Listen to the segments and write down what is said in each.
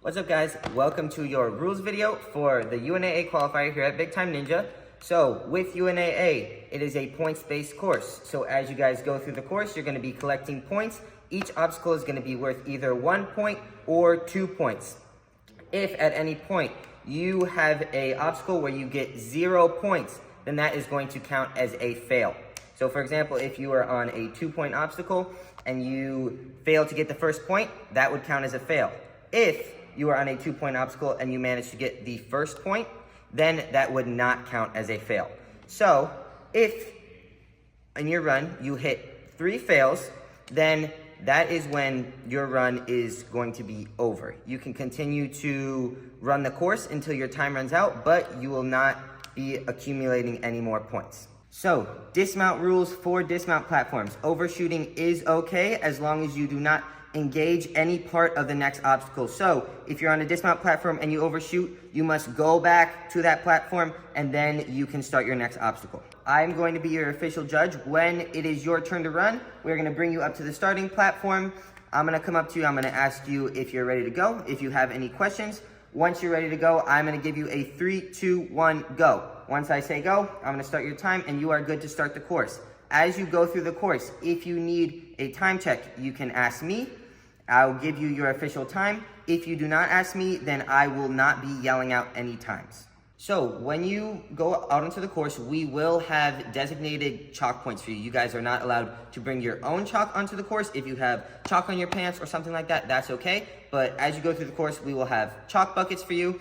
What's up guys, welcome to your rules video for the UNAA qualifier here at Big Time Ninja. So with UNAA, it is a points-based course. So as you guys go through the course, you're going to be collecting points. Each obstacle is going to be worth either 1 point or 2 points. If at any point you have an obstacle where you get 0 points, then that is going to count as a fail. So for example, if you are on a 2-point obstacle and you fail to get the first point, that would count as a fail. If you are on a 2-point obstacle and you manage to get the first point, then that would not count as a fail. So if in your run you hit 3 fails, then that is when your run is going to be over. You can continue to run the course until your time runs out, but you will not be accumulating any more points. So dismount rules for dismount platforms. Overshooting is okay as long as you do not engage any part of the next obstacle. So if you're on a dismount platform and you overshoot, you must go back to that platform and then you can start your next obstacle. I'm going to be your official judge. When it is your turn to run, we're going to bring you up to the starting platform. I'm going to come up to you. I'm going to ask you if you're ready to go, if you have any questions. Once you're ready to go, I'm going to give you a 3, 2, 1, go. Once I say go, I'm going to start your time and you are good to start the course. As you go through the course, if you need a time check, you can ask me. I'll give you your official time. If you do not ask me, then I will not be yelling out any times. So when you go out into the course, we will have designated chalk points for you. You guys are not allowed to bring your own chalk onto the course. If you have chalk on your pants or something like that, that's okay. But as you go through the course, we will have chalk buckets for you.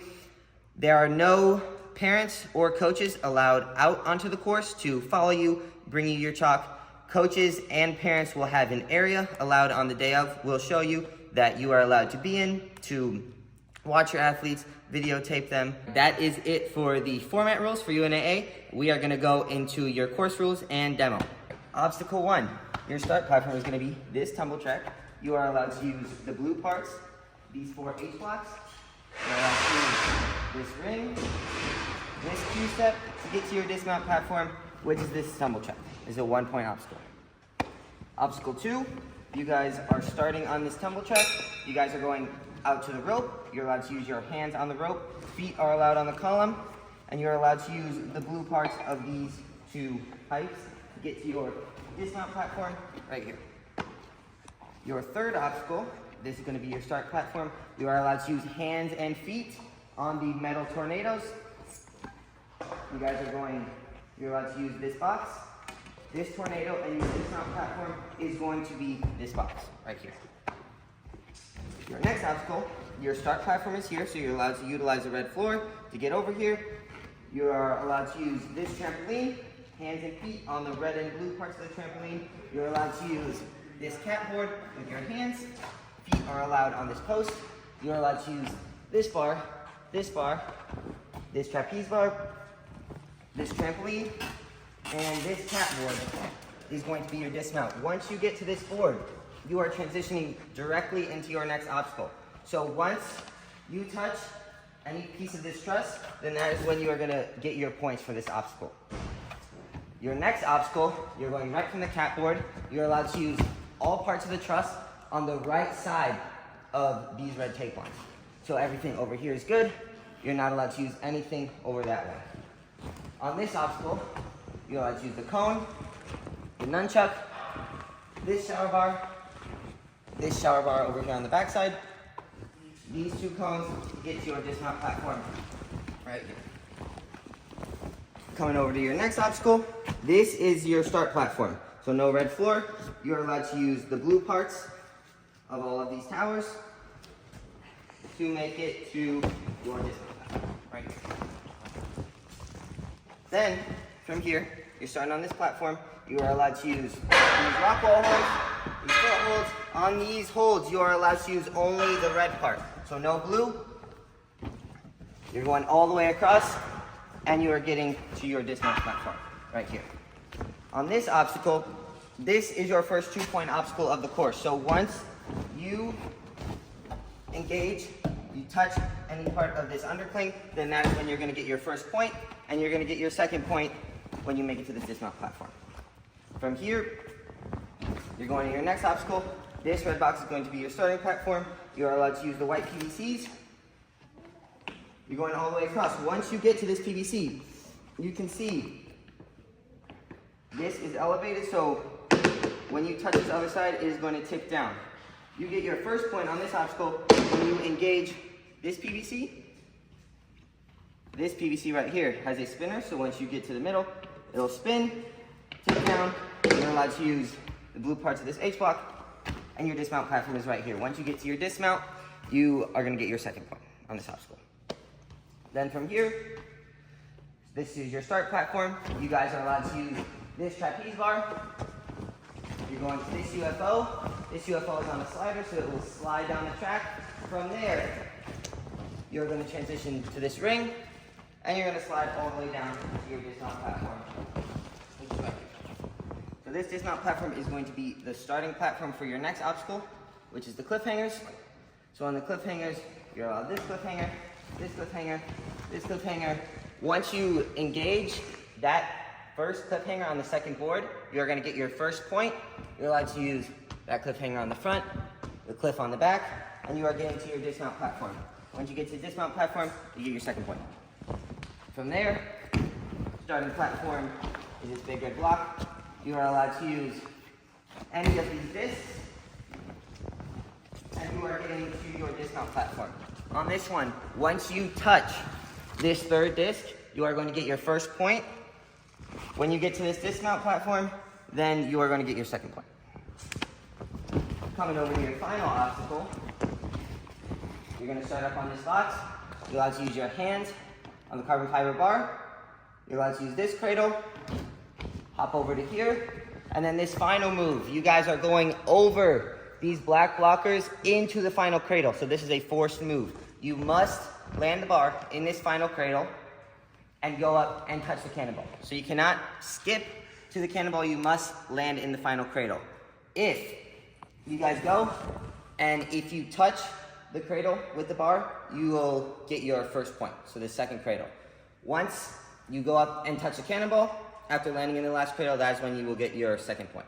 There are no parents or coaches allowed out onto the course to follow you, bring you your chalk. Coaches and parents will have an area allowed on the day of. We'll show you that you are allowed to be in, to watch your athletes, videotape them. That is it for the format rules for UNAA. We are gonna go into your course rules and demo. Obstacle 1, your start platform is gonna be this tumble track. You are allowed to use the blue parts, these 4 H blocks. You're allowed to use this ring, this Q-step to get to your dismount platform, which is this tumble track. Is a 1-point obstacle. Obstacle 2, you guys are starting on this tumble track. You guys are going out to the rope. You're allowed to use your hands on the rope. Feet are allowed on the column. And you're allowed to use the blue parts of these 2 pipes to get to your dismount platform right here. Your third obstacle, this is going to be your start platform. You are allowed to use hands and feet on the metal tornadoes. You're allowed to use this box. This tornado and your dismount platform is going to be this box right here. Your next obstacle, your start platform is here, so you're allowed to utilize the red floor to get over here. You are allowed to use this trampoline, hands and feet on the red and blue parts of the trampoline. You're allowed to use this catboard with your hands. Feet are allowed on this post. You're allowed to use this bar, this trapeze bar, this trampoline, and this catboard is going to be your dismount. Once you get to this board, you are transitioning directly into your next obstacle. So once you touch any piece of this truss, then that is when you are gonna get your points for this obstacle. Your next obstacle, you're going right from the catboard. You're allowed to use all parts of the truss on the right side of these red tape lines. So everything over here is good. You're not allowed to use anything over that way. On this obstacle, you're allowed to use the cone, the nunchuck, this shower bar over here on the backside, these 2 cones to get to your dismount platform right here. Coming over to your next obstacle, this is your start platform. So no red floor. You're allowed to use the blue parts of all of these towers to make it to your dismount platform right here. Then, from here, you're starting on this platform. You are allowed to use these rock wall holds, these foot holds. On these holds, you are allowed to use only the red part. So no blue. You're going all the way across, and you are getting to your dismount platform right here. On this obstacle, this is your first 2-point obstacle of the course. So once you engage, you touch any part of this undercling, then that is when you're going to get your first point, and you're going to get your second point when you make it to this dismount platform. From here, you're going to your next obstacle. This red box is going to be your starting platform. You are allowed to use the white PVCs You're going all the way across. Once you get to this PVC, you can see this is elevated, so when you touch this other side, it is going to tip down. You get your first point on this obstacle when you engage this PVC. This PVC right here has a spinner, so once you get to the middle, it'll spin, tip down, and you're allowed to use the blue parts of this H block, and your dismount platform is right here. Once you get to your dismount, you are going to get your second point on this obstacle. Then from here, this is your start platform. You guys are allowed to use this trapeze bar. You're going to this UFO. This UFO is on a slider, so it will slide down the track. From there, you're going to transition to this ring, and you're going to slide all the way down to your dismount platform, which is right here. So this dismount platform is going to be the starting platform for your next obstacle, which is the cliffhangers. So on the cliffhangers, you're allowed this cliffhanger, this cliffhanger, this cliffhanger. Once you engage that first cliffhanger on the second board, you're going to get your first point. You're allowed to use that cliffhanger on the front, the cliff on the back, and you are getting to your dismount platform. Once you get to the dismount platform, you get your second point. From there, starting platform is this big red block. You are allowed to use any of these discs, and you are getting to your dismount platform. On this one, once you touch this third disc, you are going to get your first point. When you get to this dismount platform, then you are going to get your second point. Coming over to your final obstacle, you're going to start up on this box. You're allowed to use your hands on the carbon fiber bar. You're allowed to use this cradle, hop over to here, and then this final move. You guys are going over these black blockers into the final cradle. So this is a forced move. You must land the bar in this final cradle and go up and touch the cannonball. So you cannot skip to the cannonball, you must land in the final cradle. If you guys go, and if you touch the cradle with the bar, you will get your first point, so the second cradle. Once you go up and touch the cannonball, after landing in the last cradle, that is when you will get your second point.